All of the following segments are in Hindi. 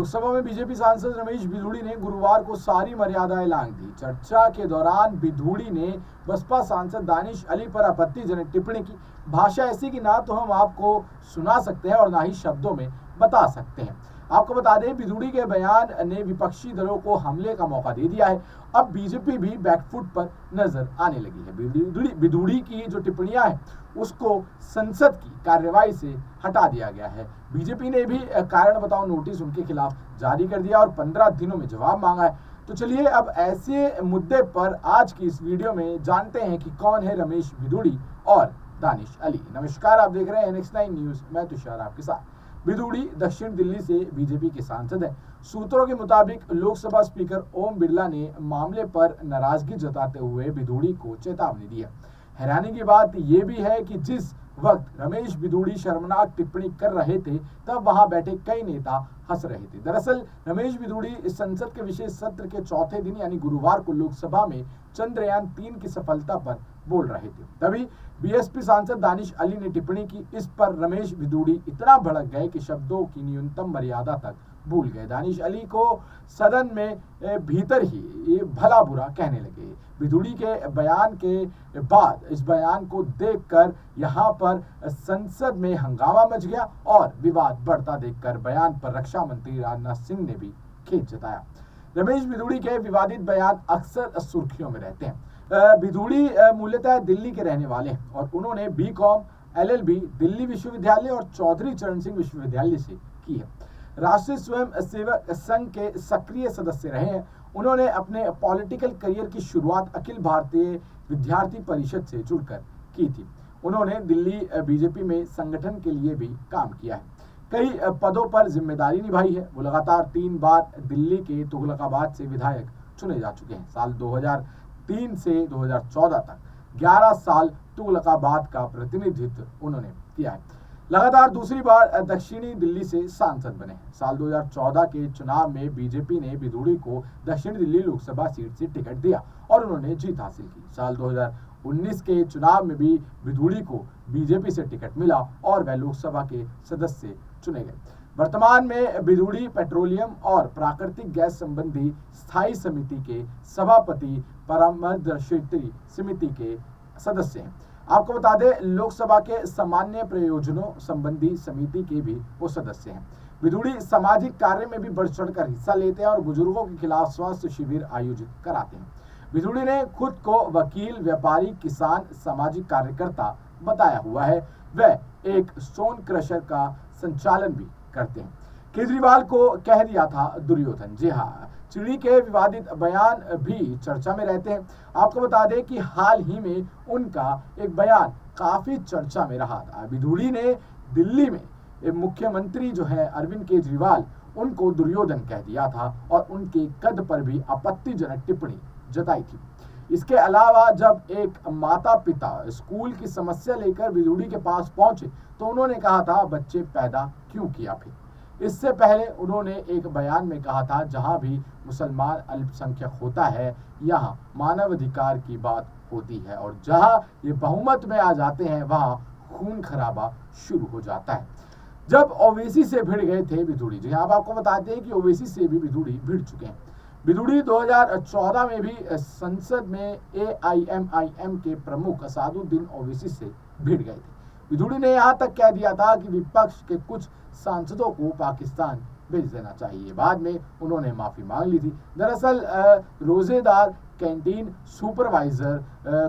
लोकसभा में बीजेपी सांसद रमेश बिधूड़ी ने गुरुवार को सारी मर्यादाएं लांघ दी। चर्चा के दौरान बिधूड़ी ने बसपा सांसद दानिश अली पर आपत्तिजनक टिप्पणी की। भाषा ऐसी कि ना तो हम आपको सुना सकते हैं और ना ही शब्दों में बता सकते हैं। आपको बता दें, बिधूड़ी के बयान ने विपक्षी दलों को हमले का मौका दे दिया है। अब बीजेपी भी बैकफुट पर नजर आने लगी है। बिधूड़ी की जो टिप्पणियां हैं उसको संसद की कार्यवाही से हटा दिया गया है। बीजेपी ने भी कारण बताओ नोटिस उनके खिलाफ जारी कर दिया और 15 दिनों में जवाब मांगा है। तो चलिए अब ऐसे मुद्दे पर आज की इस वीडियो में जानते हैं कि कौन है रमेश बिधूड़ी और दानिश अली। नमस्कार, आप देख रहे हैं NX9 न्यूज, मैं तुषार आपके साथ। बिधूड़ी दक्षिण दिल्ली से बीजेपी के सांसद हैं। सूत्रों के मुताबिक लोकसभा स्पीकर ओम बिरला ने मामले पर नाराजगी जताते हुए बिधूड़ी को चेतावनी दी है। हैरानी की बात यह भी है कि जिस वक्त रमेश बिधूड़ी शर्मनाक टिप्पणी कर रहे थे तब वहां बैठे कई नेता हंस रहे थे। दरअसल रमेश बिधूड़ी इस संसद के विशेष सत्र के चौथे दिन यानी गुरुवार को लोकसभा में चंद्रयान 3 की सफलता पर बोल रहे थे। तभी बीएसपी सांसद दानिश अली ने टिप्पणी की। इस पर रमेश बिधूड़ी इतना भड़क गए कि शब्दों की न्यूनतम मर्यादा तक भूल गए। दानिश अली को सदन में भीतर ही ये भला बुरा कहने लगे। बिधूड़ी के बयान के बाद इस बयान को देखकर यहां पर संसद में हंगामा मच गया और विवाद बढ़ता देखकर बयान पर रक्षा मंत्री राजनाथ सिंह ने भी खेद जताया। रमेश बिधूड़ी के विवादित बयान अक्सर सुर्खियों में रहते हैं। बिधूड़ी मूलतः दिल्ली के रहने वाले हैं और उन्होंने BCom LLB दिल्ली विश्वविद्यालय और चौधरी चरण सिंह विश्वविद्यालय से की है। राष्ट्रीय स्वयं सेवक संघ के सक्रिय सदस्य रहे हैं। उन्होंने अपने पॉलिटिकल करियर की शुरुआत अखिल भारतीय विद्यार्थी परिषद से जुड़कर की थी। उन्होंने दिल्ली बीजेपी में संगठन के लिए भी काम किया है। कई पदों पर जिम्मेदारी निभाई है। वो लगातार 3 बार दिल्ली के तुगलकाबाद से विधायक चुने जा चुके हैं। साल 2003 से 2014 तक 11 साल तुगलकाबाद का प्रतिनिधित्व उन्होंने किया है। लगातार दूसरी बार दक्षिणी दिल्ली से सांसद बने हैं। साल 2014 के चुनाव में बीजेपी ने बिधूड़ी को दक्षिण दिल्ली लोकसभा सीट से टिकट दिया और उन्होंने जीत हासिल की। साल 2019 के चुनाव में भी बिधूड़ी को बीजेपी से टिकट मिला और वह लोकसभा के सदस्य चुने गए। वर्तमान में बिधूड़ी पेट्रोलियम और प्राकृतिक गैस संबंधी स्थायी समिति के सभापति, परामर्शदात्री समिति के सदस्य हैं। आपको बता दें, लोकसभा के सामान्य प्रयोजनों संबंधी समिति के भी वो सदस्य हैं। बिधूड़ी सामाजिक कार्य में भी बढ़ चढ़कर हिस्सा लेते हैं और बुजुर्गों के खिलाफ स्वास्थ्य शिविर आयोजित कराते हैं। बिधूड़ी ने खुद को वकील, व्यापारी, किसान, सामाजिक कार्यकर्ता बताया हुआ है। वह एक स्टोन क्रशर का संचालन भी करते हैं। केजरीवाल को कह दिया था दुर्योधन। जी हाँ, चिड़ी के विवादित बयान भी चर्चा में रहते हैं। आपको बता दें कि हाल ही में उनका एक बयान काफी चर्चा में रहा था। बिधूड़ी ने दिल्ली में मुख्यमंत्री जो है अरविंद केजरीवाल, उनको दुर्योधन कह दिया था और उनके कद पर भी आपत्तिजनक टिप्पणी जताई थी। इसके अलावा जब एक माता पिता स्कूल की समस्या लेकर बिधूड़ी के पास पहुंचे तो उन्होंने कहा था, बच्चे पैदा क्यों किया फिर। इससे पहले उन्होंने एक बयान में कहा था, जहां भी मुसलमान अल्पसंख्यक होता है यहां मानवाधिकार की बात होती है और जहां ये बहुमत में आ जाते हैं वहां खून खराबा शुरू हो जाता है। जब ओवैसी से भिड़ गए थे बिधूड़ी, जी आप आपको बताते हैं कि ओवैसी से भी बिधूड़ी भिड़ चुके हैं। बिधूड़ी 2014 में भी संसद में AIMIM के प्रमुख असदुद्दीन ओवैसी से भिड़ गए थे। बिधूड़ी ने यहां तक कह दिया था कि विपक्ष के कुछ सांसदों को पाकिस्तान भेज देना चाहिए। बाद में उन्होंने माफी मांग ली थी। दरअसल रोजेदार कैंटीन सुपरवाइजर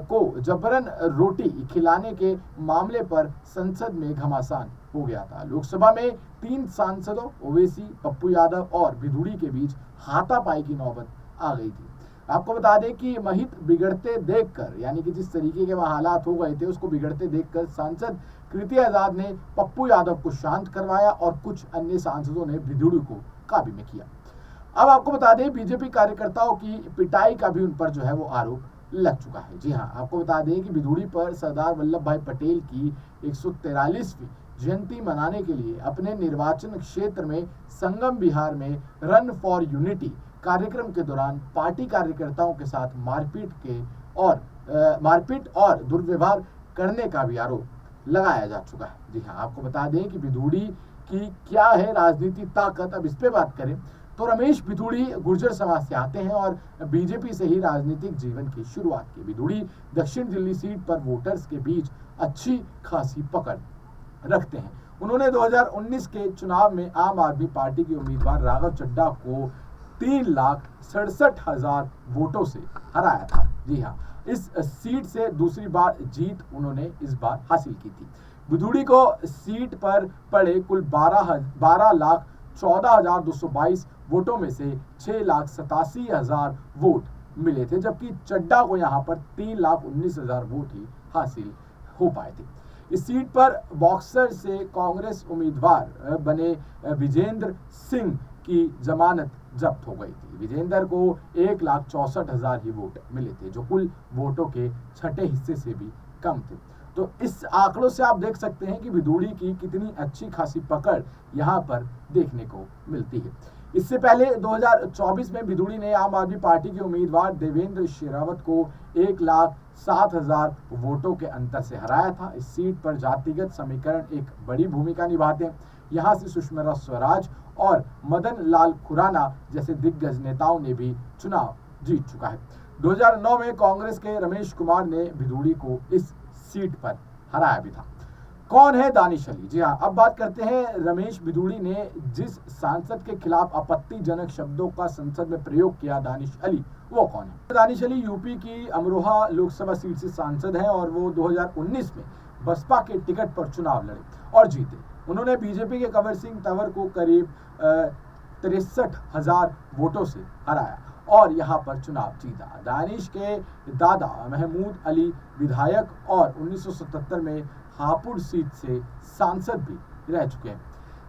को जबरन रोटी खिलाने के मामले पर संसद में घमासान हो गया था। लोकसभा में 3 सांसदों ओवैसी, पप्पू यादव और बिधूड़ी के बीच हाथापाई की नौबत आ गई थी। आपको बता दें कि महित बिगड़ते देखकर, यानी कि जिस तरीके के वहां हालात हो गए थे उसको बिगड़ते देखकर सांसद कृति आजाद ने पप्पू यादव को शांत करवाया और कुछ अन्य सांसदों ने बिधूड़ी को काबू में किया। अब आपको बता दें, बीजेपी कार्यकर्ताओं की पिटाई का भी उन पर जो है वो आरोप लग चुका है। जी हाँ, आपको बता दें कि बिधूड़ी पर सरदार वल्लभ भाई पटेल की 143वीं जयंती मनाने के लिए अपने निर्वाचन क्षेत्र में संगम विहार में रन फॉर यूनिटी कार्यक्रम के दौरान पार्टी कार्यकर्ताओं के साथ मारपीट और दुर्व्यवहार करने का भी आरोप लगाया जा चुका है। जी हाँ, आपको बता दें कि बिधूड़ी की क्या है राजनीति ताकत, अब इस पे बात करें तो रमेश भिदुड़ी गुर्जर समाज से आते हैं और बीजेपी से ही राजनीतिक जीवन की शुरुआत की। भिदुड़ी दक्षिण दिल्ली सीट पर वोटर्स के बीच अच्छी खासी पकड़ रखते हैं। उन्होंने 2019 के चुनाव में आम आदमी पार्टी के उम्मीदवार राघव चड्ढा को 3,67,000 वोटों से हराया था। जी हाँ, इस सीट से दूसरी बार जीत उन्होंने इस बार हासिल की थी। भिदुड़ी को सीट पर पड़े कुल 12,14,222 वोटों में से 6,87,000 वोट मिले थे, जबकि चड्ढा को यहां पर 3,19,000 वोट ही हासिल हो पाए थे। इस सीट पर बॉक्सर से कांग्रेस उम्मीदवार बने विजेंद्र सिंह की जमानत जब्त हो गई थी। विजेंद्र को 1,64,000 ही वोट मिले थे, जो कुल वोटों के छठे हिस्से से भी कम थे। तो इस आंकड़ों से आप देख सकते हैं कि भिदुड़ी की कितनी अच्छी खासी पकड़ यहाँ पर देखने को मिलती है। इससे पहले 2024 में भिदुड़ी ने आम आदमी पार्टी के उम्मीदवार देवेंद्र शेरावत को 1,07,000 वोटों के अंतर से हराया था। इस सीट पर जातिगत समीकरण एक बड़ी भूमिका निभाते हैं। यहाँ से सुषमा स्वराज और मदन लाल खुराना जैसे दिग्गज नेताओं ने भी चुनाव जीत चुका है। 2009 में कांग्रेस के रमेश कुमार ने भिदुड़ी को इस सीट पर हराया भी था। कौन है दानिश अली? जी हाँ, अब बात करते हैं रमेश भिदुड़ी ने जिस सांसद के खिलाफ आपत्तिजनक शब्दों का संसद में प्रयोग किया, दानिश अली, वो कौन है? दानिश अली यूपी की अमरोहा लोकसभा सीट से सांसद हैं और वो 2019 में बसपा के टिकट पर चुनाव लड़े और जीते। उन्होंने बीजेपी के कंवर सिंह तंवर को करीब 63,000 वोटों से हराया और यहां पर चुनाव जीता। दानिश के दादा महमूद अली विधायक और 1977 में हापुड़ सीट से सांसद भी रह चुके हैं।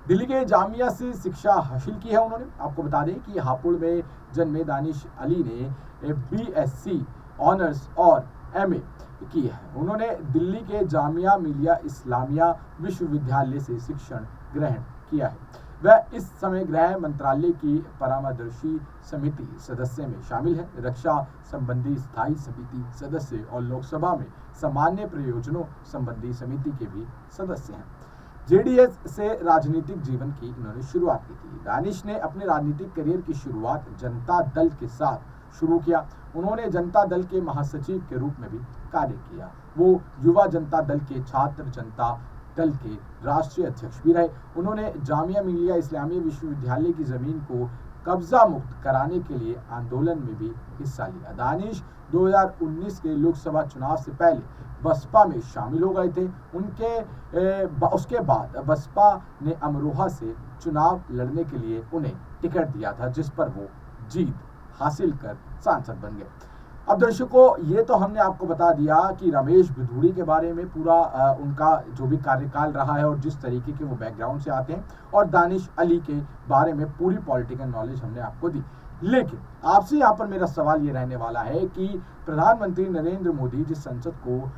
दिल्ली के जामिया से शिक्षा हासिल की है उन्होंने। आपको बता दें कि हापुड़ में जन्मे दानिश अली ने BSc ऑनर्स और MA की है। उन्होंने दिल्ली के जामिया मिलिया इस्लामिया विश्वविद्यालय से शिक्षण ग्रहण किया है। वह इस समय गृह मंत्रालय की परामर्शी समिति सदस्य में शामिल है, रक्षा संबंधी स्थायी समिति सदस्य और लोकसभा में सामान्य प्रयोजनों संबंधी समिति के भी सदस्य हैं। JDS से राजनीतिक जीवन की इन्होंने शुरुआत की थी। दानिश ने अपने राजनीतिक करियर की शुरुआत जनता दल के साथ शुरू किया। उन्होंने जनता दल के महासचिव के रूप में भी कार्य किया। वो युवा जनता दल के छात्र जनता दल के राष्ट्रीय अध्यक्ष भी रहे। उन्होंने जामिया मिलिया इस्लामिया विश्वविद्यालय की जमीन को कब्जा मुक्त कराने के लिए आंदोलन में भी हिस्सा लिया। दानिश 2019 के लोकसभा चुनाव से पहले बसपा में शामिल हो गए थे। उसके बाद बसपा ने अमरोहा से चुनाव लड़ने के लिए उन्हें टिकट दिया था, जिस पर वो जीत हासिल कर सांसद बन गए। अब दर्शकों, ये तो हमने आपको बता दिया कि रमेश भिदुड़ी के बारे में पूरा उनका जो भी कार्यकाल रहा है और जिस तरीके के वो बैकग्राउंड से आते हैं, और दानिश अली के बारे में पूरी पॉलिटिकल नॉलेज हमने आपको दी। लेकिन आपसे यहाँ पर मेरा सवाल ये रहने वाला है कि प्रधानमंत्री नरेंद्र मोदी जिस संसद को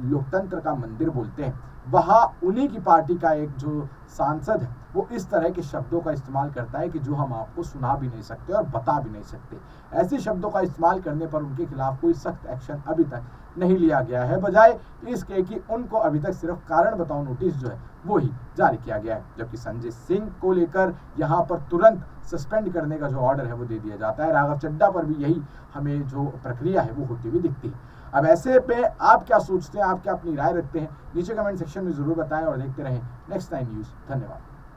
लोकतंत्र का मंदिर बोलते हैं, वहाँ उन्हीं की पार्टी का एक जो सांसद है वो इस तरह के शब्दों का इस्तेमाल करता है कि जो हम आपको सुना भी नहीं सकते और बता भी नहीं सकते। ऐसे शब्दों का इस्तेमाल करने पर उनके खिलाफ कोई सख्त एक्शन अभी तक नहीं लिया गया है, बजाय इसके कि उनको अभी तक सिर्फ कारण बताओ नोटिस जो है वो ही जारी किया गया है। जबकि संजय सिंह को लेकर यहाँ पर तुरंत सस्पेंड करने का जो ऑर्डर है वो दे दिया जाता है। राघव चड्ढा पर भी यही हमें जो प्रक्रिया है वो होती हुई दिखती है। अब ऐसे पे आप क्या सोचते हैं, आप क्या अपनी राय रखते हैं, नीचे कमेंट सेक्शन में जरूर बताएं और देखते रहें नेक्स्ट टाइम न्यूज़। धन्यवाद।